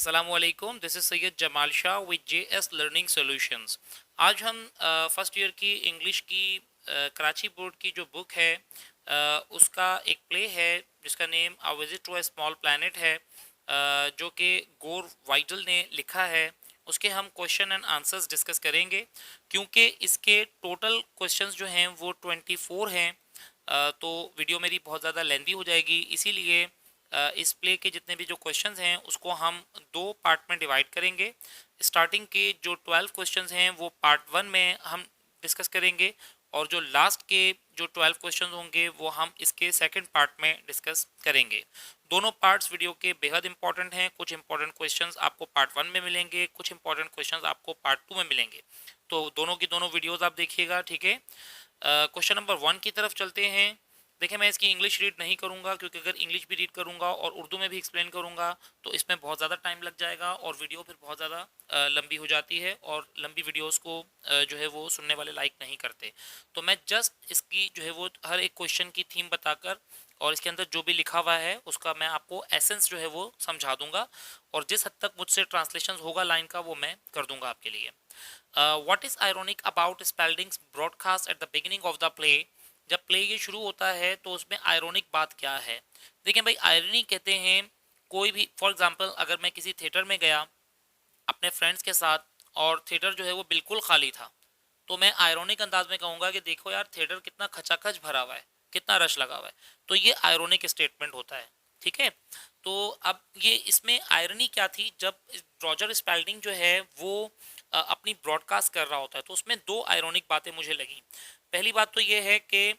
अस्सलामुअलैकुम, this is Syed Jamal Shah with JS learning solutions. आज हम फर्स्ट ईयर की इंग्लिश की कराची बोर्ड की जो बुक है उसका एक प्ले है जिसका name a visit to a small planet है, जो कि गोर वाइटल ने लिखा है। उसके हम क्वेश्चन एंड आंसर्स डिस्कस करेंगे क्योंकि इसके टोटल क्वेश्चंस जो हैं वो 24 हैं। तो वीडियो मेरी बहुत ज़्यादा लेंदी हो जाएगी, इसीलिए इस प्ले के जितने भी जो क्वेश्चंस हैं उसको हम दो पार्ट में डिवाइड करेंगे। स्टार्टिंग के जो 12 क्वेश्चंस हैं वो पार्ट वन में हम डिस्कस करेंगे, और जो लास्ट के जो 12 क्वेश्चंस होंगे वो हम इसके सेकंड पार्ट में डिस्कस करेंगे। दोनों पार्ट्स वीडियो के बेहद इंपॉर्टेंट हैं। कुछ इंपॉर्टेंट क्वेश्चंस आपको पार्ट वन में मिलेंगे, कुछ इंपॉर्टेंट क्वेश्चंस आपको पार्ट टू में मिलेंगे। तो दोनों की दोनों वीडियोस आप देखिएगा, ठीक है। क्वेश्चन नंबर वन की तरफ चलते हैं। देखिए, मैं इसकी इंग्लिश रीड नहीं करूंगा क्योंकि अगर इंग्लिश भी रीड करूंगा और उर्दू में भी एक्सप्लेन करूंगा तो इसमें बहुत ज़्यादा टाइम लग जाएगा और वीडियो फिर बहुत ज़्यादा लंबी हो जाती है, और लंबी वीडियोस को जो है वो सुनने वाले लाइक नहीं करते। तो मैं जस्ट इसकी जो है वो हर एक क्वेश्चन की थीम बताकर और इसके अंदर जो भी लिखा हुआ है उसका मैं आपको एसेंस जो है वो समझा दूंगा, और जिस हद तक मुझसे ट्रांसलेशन होगा लाइन का वो मैं कर दूंगा आपके लिए। What is ironic about Spelding's broadcast at the beginning of the play. जब प्ले ये शुरू होता है तो उसमें आयरोनिक बात क्या है। देखिए भाई, आयरनी कहते हैं कोई भी, फॉर एग्जांपल अगर मैं किसी थिएटर में गया अपने फ्रेंड्स के साथ और थिएटर जो है वो बिल्कुल खाली था, तो मैं आयरोनिक अंदाज में कहूंगा कि देखो यार, थिएटर कितना खचाखच भरा हुआ है, कितना रश लगा हुआ है। तो ये आयरोनिक स्टेटमेंट होता है, ठीक है। तो अब ये इसमें आयरनी क्या थी, जब रॉजर स्पेल्डिंग जो है वो अपनी ब्रॉडकास्ट कर रहा होता है तो उसमें दो आयरोनिक बातें मुझे लगी। पहली बात तो ये है कि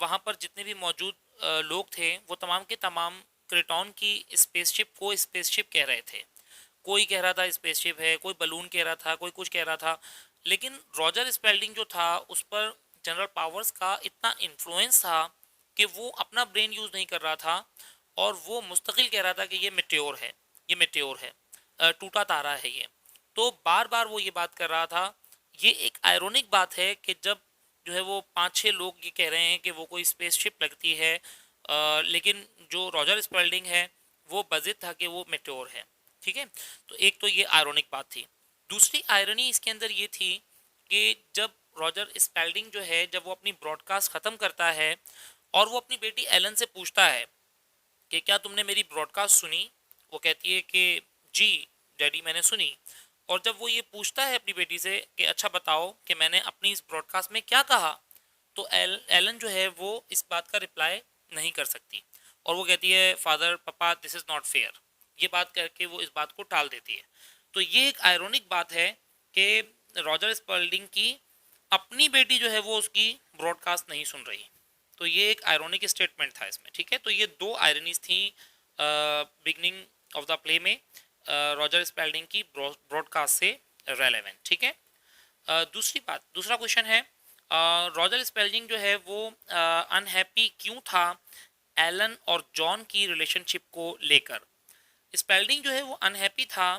वहाँ पर जितने भी मौजूद लोग थे वो तमाम के तमाम क्रेटॉन की स्पेसशिप को स्पेसशिप कह रहे थे। कोई कह रहा था स्पेसशिप है, कोई बलून कह रहा था, कोई कुछ कह रहा था। लेकिन रॉजर स्पेल्डिंग जो था उस पर जनरल पावर्स का इतना इन्फ्लुएंस था कि वो अपना ब्रेन यूज़ नहीं कर रहा था, और वो मुस्तकिल कह रहा था कि ये मेटेओर है, ये मेटेओर है, टूटा तारा है ये। तो बार बार वो ये बात कर रहा था। ये एक आयरोनिक बात है कि जब जो है वो पांच छह लोग ये कह रहे हैं कि वो कोई स्पेसशिप लगती है, लेकिन जो रॉजर स्पेल्डिंग है वो बजित था कि वो मेटेओर है, ठीक है। तो एक तो ये आयरोनिक बात थी। दूसरी आयरनी इसके अंदर ये थी कि जब रॉजर स्पेल्डिंग जो है, जब वो अपनी ब्रॉडकास्ट ख़त्म करता है और वो अपनी बेटी एलन से पूछता है कि क्या तुमने मेरी ब्रॉडकास्ट सुनी। वो कहती है कि जी डैडी, मैंने सुनी। और जब वो ये पूछता है अपनी बेटी से कि अच्छा बताओ कि मैंने अपनी इस ब्रॉडकास्ट में क्या कहा, तो एलन जो है वो इस बात का रिप्लाई नहीं कर सकती, और वो कहती है फादर पापा दिस इज़ नॉट फेयर। ये बात करके वो इस बात को टाल देती है। तो ये एक आयरोनिक बात है कि रॉजर स्पर्लिंग की अपनी बेटी जो है वो उसकी ब्रॉडकास्ट नहीं सुन रही। तो ये एक आयरोनिक स्टेटमेंट था इसमें, ठीक है। तो ये दो आयरनीज थी बिगनिंग ऑफ द प्ले में रॉजर स्पेल्डिंग की ब्रॉडकास्ट से रेलेवेंट, ठीक है। दूसरी बात, दूसरा क्वेश्चन है, रॉजर स्पेल्डिंग जो है वो अनहैप्पी क्यों था एलन और जॉन की रिलेशनशिप को लेकर। स्पेल्डिंग जो है वो अनहैप्पी था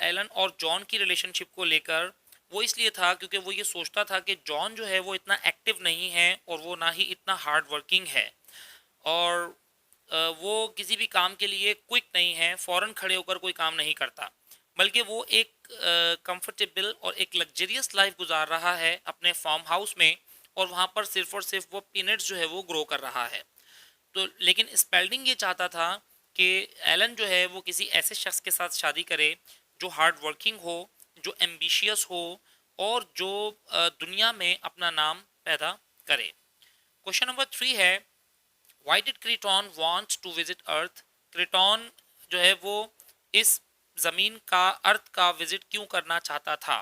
एलन और जॉन की रिलेशनशिप को लेकर। वो इसलिए था क्योंकि वो ये सोचता था कि जॉन जो है वो इतना एक्टिव नहीं है और वो ना ही इतना हार्ड वर्किंग है, और वो किसी भी काम के लिए क्विक नहीं है, फ़ौरन खड़े होकर कोई काम नहीं करता, बल्कि वो एक कंफर्टेबल और एक लग्जरियस लाइफ गुजार रहा है अपने फार्म हाउस में, और वहाँ पर सिर्फ और सिर्फ वो पीनट्स जो है वो ग्रो कर रहा है। तो लेकिन स्पेल्डिंग ये चाहता था कि एलन जो है वो किसी ऐसे शख्स के साथ शादी करे जो हार्ड वर्किंग हो, जो एम्बिशियस हो, और जो दुनिया में अपना नाम पैदा करे। क्वेश्चन नंबर थ्री है, why did Kreton want to visit Earth. Kreton जो है वो इस जमीन का, अर्थ का विजिट क्यों करना चाहता था।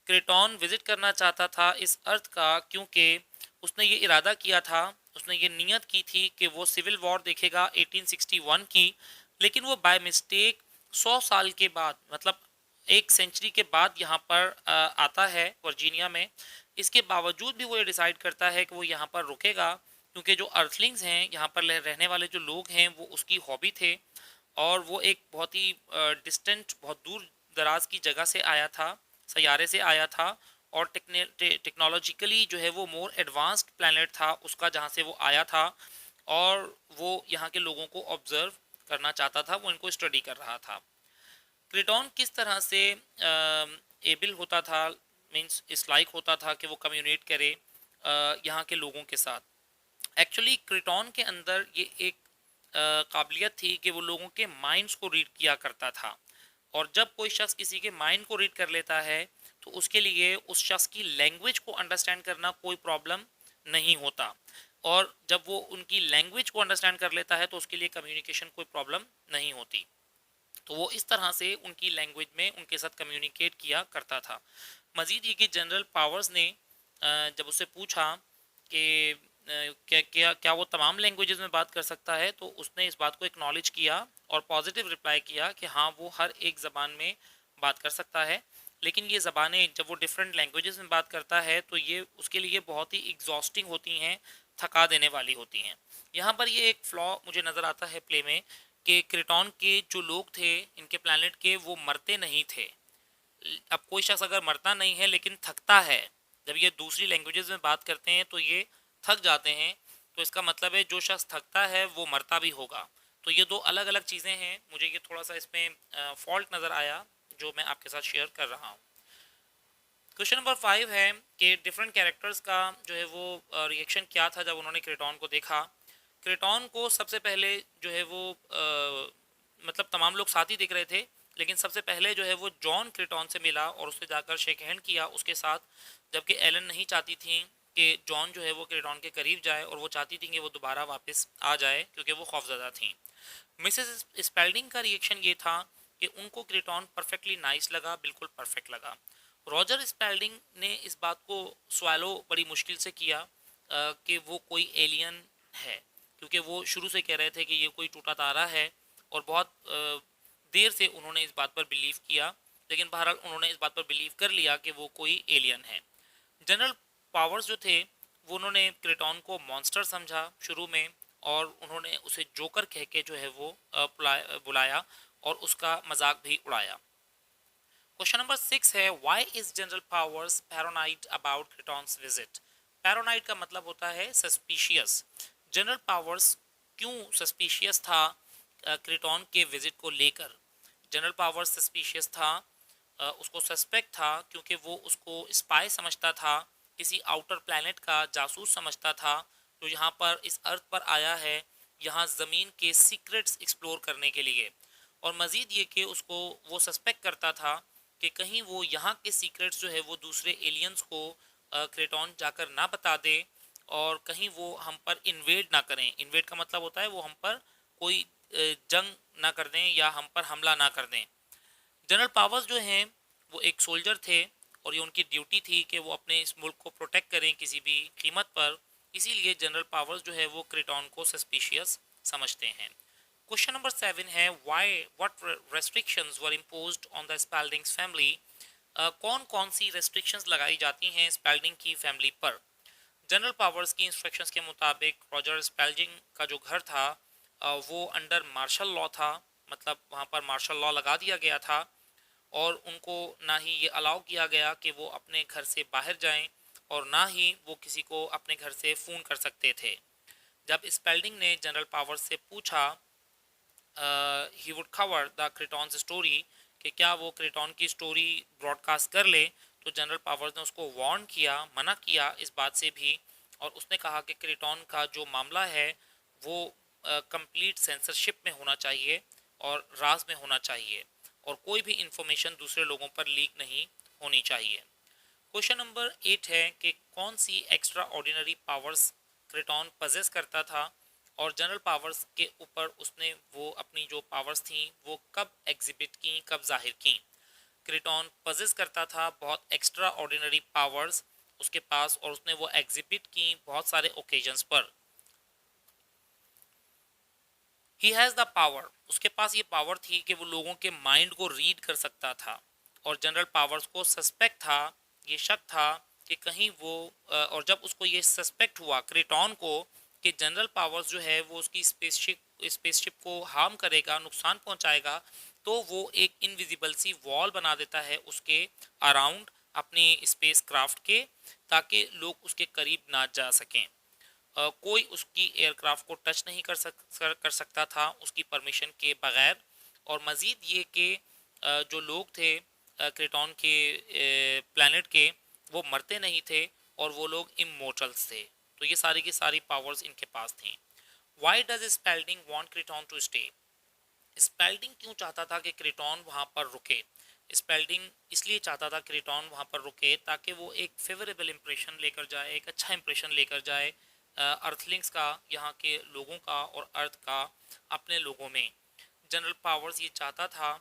क्रिटॉन विजिट करना चाहता था इस अर्थ का क्योंकि उसने ये इरादा किया था, उसने ये नियत की थी कि वो सिविल वॉर देखेगा 1861 की। लेकिन वो बाय मिस्टेक 100 साल के बाद, मतलब एक सेंचुरी के बाद यहाँ पर आता है वर्जीनिया में। इसके बावजूद भी वो ये डिसाइड करता है कि वो यहाँ पर रुकेगा क्योंकि जो अर्थलिंग्स हैं, यहाँ पर रहने वाले जो लोग हैं, वो उसकी हॉबी थे, और वो एक बहुत ही डिस्टेंट, बहुत दूर दराज की जगह से आया था, सैयारे से आया था, और टेक्नोलॉजिकली जो है वो मोर एडवांस्ड प्लैनेट था उसका, जहाँ से वो आया था, और वो यहाँ के लोगों को ऑब्जर्व करना चाहता था, वो इनको स्टडी कर रहा था। क्रेटॉन किस तरह से एबल होता था, मीन्स इस लाइक होता था कि वो कम्युनिकेट करे यहाँ के लोगों के साथ। एक्चुअली क्रेटॉन के अंदर ये एक काबिलियत थी कि वो लोगों के माइंड्स को रीड किया करता था, और जब कोई शख्स किसी के माइंड को रीड कर लेता है तो उसके लिए उस शख्स की लैंग्वेज को अंडरस्टैंड करना कोई प्रॉब्लम नहीं होता, और जब वो उनकी लैंग्वेज को अंडरस्टैंड कर लेता है तो उसके लिए कम्युनिकेशन कोई प्रॉब्लम नहीं होती। तो वो इस तरह से उनकी लैंग्वेज में उनके साथ कम्युनिकेट किया करता था। मजीद ये कि जनरल पावर्स ने जब उससे पूछा कि क्या क्या क्या वो तमाम लैंग्वेजेस में बात कर सकता है, तो उसने इस बात को एक्नॉलेज किया और पॉजिटिव रिप्लाई किया कि हाँ, वो हर एक ज़बान में बात कर सकता है, लेकिन ये ज़बानें जब वो डिफरेंट लैंग्वेजेस में बात करता है तो ये उसके लिए बहुत ही एग्जॉस्टिंग होती हैं, थका देने वाली होती हैं। यहाँ पर ये एक फ्लॉ मुझे नज़र आता है प्ले में, कि क्रिटॉन के जो लोग थे इनके प्लानट के, वो मरते नहीं थे। अब कोई शख्स अगर मरता नहीं है लेकिन थकता है, जब ये दूसरी लैंग्वेजेस में बात करते हैं तो ये थक जाते हैं, तो इसका मतलब है जो शख्स थकता है वो मरता भी होगा। तो ये दो अलग अलग चीज़ें हैं, मुझे ये थोड़ा सा इसमें फॉल्ट नज़र आया जो मैं आपके साथ शेयर कर रहा हूँ। क्वेश्चन नंबर 5 है कि डिफरेंट कैरेक्टर्स का जो है वो रिएक्शन क्या था जब उन्होंने क्रेटॉन को देखा। क्रेटॉन को सबसे पहले जो है वो मतलब तमाम लोग साथ ही दिख रहे थे, लेकिन सबसे पहले जो है वो जॉन क्रेटॉन से मिला और उससे जाकर शेक हैंड किया उसके साथ, जबकि एलन नहीं चाहती थी कि जॉन जो है वो क्रेटॉन के करीब जाए, और वो चाहती थी कि वो दोबारा वापस आ जाए क्योंकि वो खौफजदा थी। मिसेस स्पेल्डिंग का रिएक्शन ये था कि उनको क्रेटॉन परफेक्टली नाइस लगा, बिल्कुल परफेक्ट लगा। रॉजर स्पेल्डिंग ने इस बात को स्वालो बड़ी मुश्किल से किया कि वो कोई एलियन है, क्योंकि वो शुरू से कह रहे थे कि ये कोई टूटा तारा है, और बहुत देर से उन्होंने इस बात पर बिलीव किया, लेकिन बहरहाल उन्होंने इस बात पर बिलीव कर लिया कि वो कोई एलियन है। जनरल पावर्स जो थे वो उन्होंने क्रेटॉन को मॉन्स्टर समझा शुरू में, और उन्होंने उसे जोकर कह के जो है वो बुलाया और उसका मजाक भी उड़ाया। क्वेश्चन नंबर 6 है, why is General Powers paranoid about Kreton's visit. Paranoid का मतलब होता है सस्पिशियस। जनरल पावर्स क्यों सस्पिशियस था क्रेटॉन के विजिट को लेकर। जनरल पावर्स सस्पिशियस था, उसको सस्पेक्ट था, क्योंकि वो उसको स्पाई समझता था, किसी आउटर प्लैनेट का जासूस समझता था, जो यहाँ पर इस अर्थ पर आया है यहाँ ज़मीन के सीक्रेट्स एक्सप्लोर करने के लिए। और मज़ीद ये कि उसको वो सस्पेक्ट करता था कि कहीं वो यहाँ के सीक्रेट्स जो है वो दूसरे एलियंस को क्रेटॉन जाकर ना बता दे, और कहीं वो हम पर इन्वेड ना करें। इन्वेड का मतलब होता है वो हम पर कोई जंग ना कर दें या हम पर हमला ना कर दें। जनरल पावर्स जो हैं वो एक सोल्जर थे, और ये उनकी ड्यूटी थी कि वो अपने इस मुल्क को प्रोटेक्ट करें किसी भी कीमत पर, इसीलिए जनरल पावर्स जो है वो क्रेटॉन को सस्पिशियस समझते हैं। क्वेश्चन नंबर 7 है, why what restrictions were imposed on the Speldings family. कौन कौन सी रेस्ट्रिक्शंस लगाई जाती हैं स्पेल्डिंग की फैमिली पर। जनरल पावर्स की इंस्ट्रक्शंस के मुताबिक रॉजर स्पेल्डिंग का जो घर था वो अंडर मार्शल लॉ था, मतलब वहाँ पर मार्शल लॉ लगा दिया गया था, और उनको ना ही ये अलाउ किया गया कि वो अपने घर से बाहर जाएं, और ना ही वो किसी को अपने घर से फ़ोन कर सकते थे। जब स्पेल्डिंग ने जनरल पावर्स से पूछा he would cover the Kreton's story, कि क्या वो क्रेटॉन की स्टोरी ब्रॉडकास्ट कर ले, तो जनरल पावर्स ने उसको वार्न किया, मना किया इस बात से भी, और उसने कहा कि क्रेटॉन का जो मामला है वो कंप्लीट सेंसरशिप में होना चाहिए और राज में होना चाहिए, और कोई भी इंफॉर्मेशन दूसरे लोगों पर लीक नहीं होनी चाहिए। क्वेश्चन नंबर 8 है कि कौन सी extraordinary powers Kreton possess करता था, और जनरल पावर्स के ऊपर उसने वो अपनी जो पावर्स थी वो कब एग्जिबिट की, कब जाहिर की। क्रेटॉन पजेस करता था बहुत एक्स्ट्रा ऑर्डिनरी पावर्स उसके पास, और उसने वो एग्जिबिट की बहुत सारे ओकेजन्स पर। ही हैज़ द पावर, उसके पास ये पावर थी कि वो लोगों के माइंड को रीड कर सकता था, और जनरल पावर्स को सस्पेक्ट था, ये शक था कि कहीं वो और जब उसको ये सस्पेक्ट हुआ क्रेटॉन को कि जनरल पावर्स जो है वो उसकी स्पेसशिप को हार्म करेगा, नुकसान पहुंचाएगा, तो वो एक इनविजिबल सी वॉल बना देता है उसके अराउंड अपने स्पेस क्राफ्ट के, ताकि लोग उसके करीब ना जा सकें। कोई उसकी एयरक्राफ्ट को टच नहीं कर सकता था उसकी परमिशन के बगैर। और मज़ीद ये कि जो लोग थे क्रेटॉन के प्लैनेट के, वो मरते नहीं थे और वो लोग इमोर्टल्स थे। तो ये सारी की सारी पावर्स इनके पास थी। Why does Spelding want Kreton to stay? Spelding क्यों चाहता था कि क्रेटॉन वहाँ पर रुके? स्पेल्डिंग इसलिए चाहता था क्रेटॉन वहाँ पर रुके ताकि वो एक फेवरेबल इम्प्रेशन लेकर जाए, एक अच्छा इम्प्रेशन लेकर जाए अर्थलिंग्स का, यहाँ के लोगों का और अर्थ का अपने लोगों में। जनरल पावर्स ये चाहता था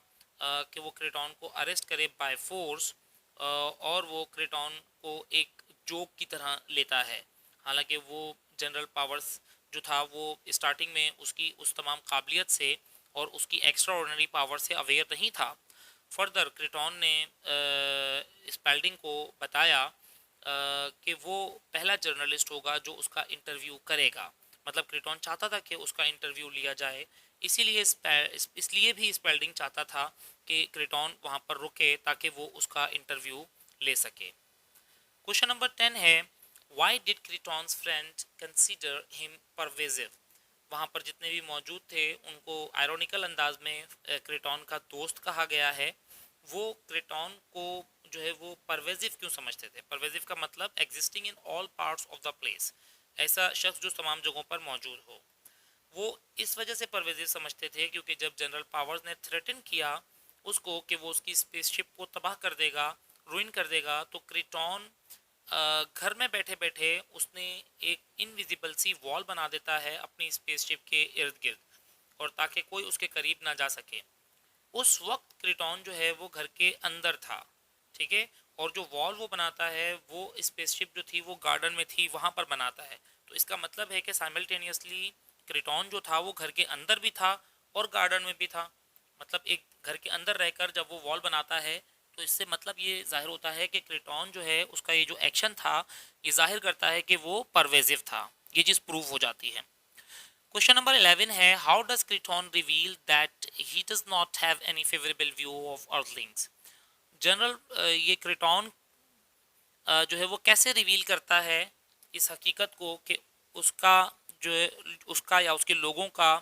कि वो क्रेटॉन को अरेस्ट करे बाय फोर्स, और वो क्रेटॉन को एक जोक की तरह लेता है। हालांकि वो जनरल पावर्स जो था वो स्टार्टिंग में उसकी उस तमाम काबिलियत से और उसकी एक्स्ट्रा ऑर्डिनरी पावर से अवेयर नहीं था। फर्दर क्रेटॉन ने स्पेल्डिंग को बताया कि वो पहला जर्नलिस्ट होगा जो उसका इंटरव्यू करेगा। मतलब क्रेटॉन चाहता था कि उसका इंटरव्यू लिया जाए, इसीलिए इसलिए भी स्पेल्डिंग चाहता था कि क्रेटॉन वहाँ पर रुके ताकि वो उसका इंटरव्यू ले सके। क्वेश्चन नंबर 10 है, why did Kreton's friend consider him pervasive? वहाँ पर जितने भी मौजूद थे उनको आयरोनिकल अंदाज में क्रेटॉन का दोस्त कहा गया है। वो क्रेटॉन को जो है वो परवेजिव क्यों समझते थे? परवेजिव का मतलब existing in all parts of the place, ऐसा शख्स जो तमाम जगहों पर मौजूद हो। वो इस वजह से परवेजिव समझते थे क्योंकि जब जनरल पावर्स ने थ्रेटन किया उसको कि वो उसकी स्पेसशिप को तबाह कर देगा, रुइन कर देगा, तो क्रेटॉन घर में बैठे बैठे उसने एक इनविजिबल सी वॉल बना देता है अपनी स्पेसशिप के इर्द गिर्द, और ताकि कोई उसके करीब ना जा सके। उस वक्त क्रेटॉन जो है वो घर के अंदर था, ठीक है, और जो वॉल वो बनाता है वो स्पेसशिप जो थी वो गार्डन में थी वहाँ पर बनाता है। तो इसका मतलब है कि साइमल्टेनियसली क्रेटॉन जो था वो घर के अंदर भी था और गार्डन में भी था। मतलब एक घर के अंदर रहकर जब वो वॉल बनाता है तो इससे मतलब ये जाहिर होता है कि क्रेटॉन जो है उसका ये जो एक्शन था ये जाहिर करता है कि वो परवेजिव था। ये चीज़ प्रूव हो जाती है। क्वेश्चन नंबर 11 है, how does craton reveal that he does not have any favourable view of Earthlings? General ये क्रेटॉन जो है वो कैसे रिवील करता है इस हकीकत को कि उसका जो है उसका या उसके लोगों का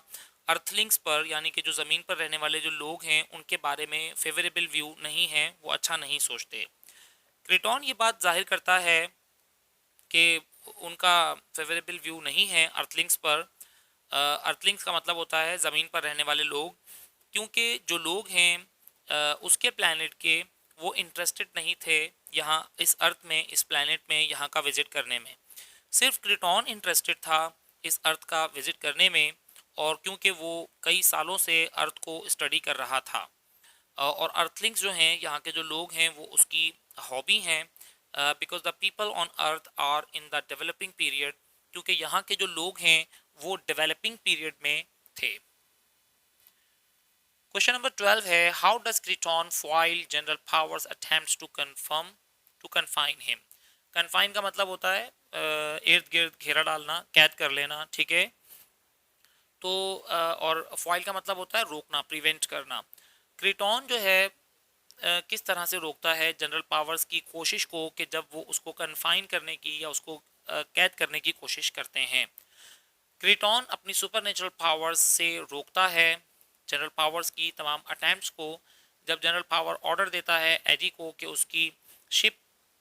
अर्थलिंग्स पर, यानी कि जो ज़मीन पर रहने वाले जो लोग हैं उनके बारे में फेवरेबल व्यू नहीं है, वो अच्छा नहीं सोचते। क्रेटॉन ये बात जाहिर करता है कि उनका फेवरेबल व्यू नहीं है अर्थलिंग्स पर। अर्थलिंग्स का मतलब होता है ज़मीन पर रहने वाले लोग, क्योंकि जो लोग हैं उसके प्लैनेट के वो इंटरेस्टेड नहीं थे यहाँ इस अर्थ में, इस प्लैनेट में यहाँ का विज़िट करने में। सिर्फ क्रेटॉन इंटरेस्टेड था इस अर्थ का विज़िट करने में, और क्योंकि वो कई सालों से अर्थ को स्टडी कर रहा था। और अर्थलिंग्स जो हैं यहाँ के जो लोग हैं वो उसकी हॉबी हैं, because the people on Earth are in the developing period, क्योंकि यहाँ के जो लोग हैं वो डेवलपिंग पीरियड में थे। क्वेश्चन नंबर 12 है, how does Kreton foil general Powers attempts to confine him? Confine का मतलब होता है इर्द गिर्द घेरा डालना, कैद कर लेना, ठीक है। तो और फॉइल का मतलब होता है रोकना, प्रिवेंट करना। क्रेटॉन जो है किस तरह से रोकता है जनरल पावर्स की कोशिश को कि जब वो उसको कन्फाइन करने की या उसको कैद करने की कोशिश करते हैं। क्रेटॉन अपनी सुपरनेचुरल पावर्स से रोकता है जनरल पावर्स की तमाम अटैम्प्ट्स को। जब जनरल पावर ऑर्डर देता है एडी को कि उसकी शिप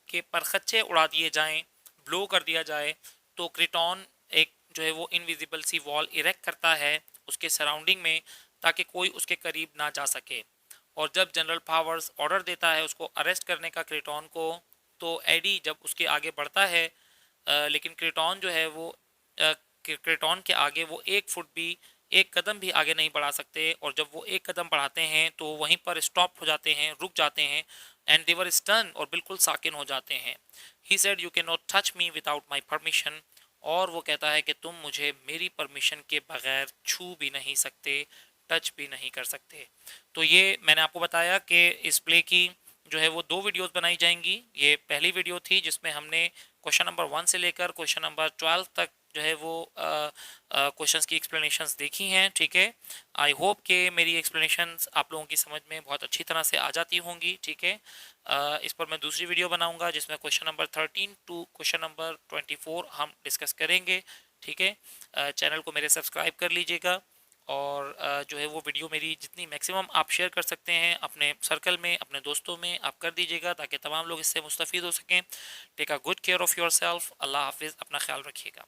के परखच्चे उड़ा दिए जाएं, ब्लो कर दिया जाए, तो क्रेटॉन एक जो है वो इनविजिबल सी वॉल इरेक्ट करता है उसके सराउंडिंग में ताकि कोई उसके करीब ना जा सके। और जब जनरल पावर्स ऑर्डर देता है उसको अरेस्ट करने का क्रेटॉन को, तो एडी जब उसके आगे बढ़ता है, लेकिन क्रेटॉन जो है वो क्रेटॉन के आगे वो एक फुट भी, एक कदम भी आगे नहीं बढ़ा सकते, और जब वो एक कदम बढ़ाते हैं तो वहीं पर स्टॉप हो जाते हैं, रुक जाते हैं, एंड दे वर स्टन, और बिल्कुल साकिन हो जाते हैं। He said you can not touch me without my permission, और वो कहता है कि तुम मुझे मेरी परमिशन के बगैर छू भी नहीं सकते, टच भी नहीं कर सकते। तो ये मैंने आपको बताया कि इस प्ले की जो है वो 2 वीडियोस बनाई जाएंगी। ये पहली वीडियो थी जिसमें हमने क्वेश्चन नंबर 1 से लेकर क्वेश्चन नंबर 12 तक जो है वो क्वेश्चंस की एक्सप्लेनेशंस देखी हैं, ठीक है। आई होप कि मेरी एक्सप्लेनेशंस आप लोगों की समझ में बहुत अच्छी तरह से आ जाती होंगी, ठीक है। इस पर मैं दूसरी वीडियो बनाऊंगा जिसमें question number 13 to question number 24 हम डिस्कस करेंगे, ठीक है। चैनल को मेरे सब्सक्राइब कर लीजिएगा और जो है वो वीडियो मेरी जितनी मैक्सिमम आप शेयर कर सकते हैं अपने सर्कल में, अपने दोस्तों में आप कर दीजिएगा, ताकि तमाम लोग इससे मुस्तफ़ीद हो सकें। Take a good care of yourself. अल्लाह हाफ़िज़, अपना ख्याल रखिएगा।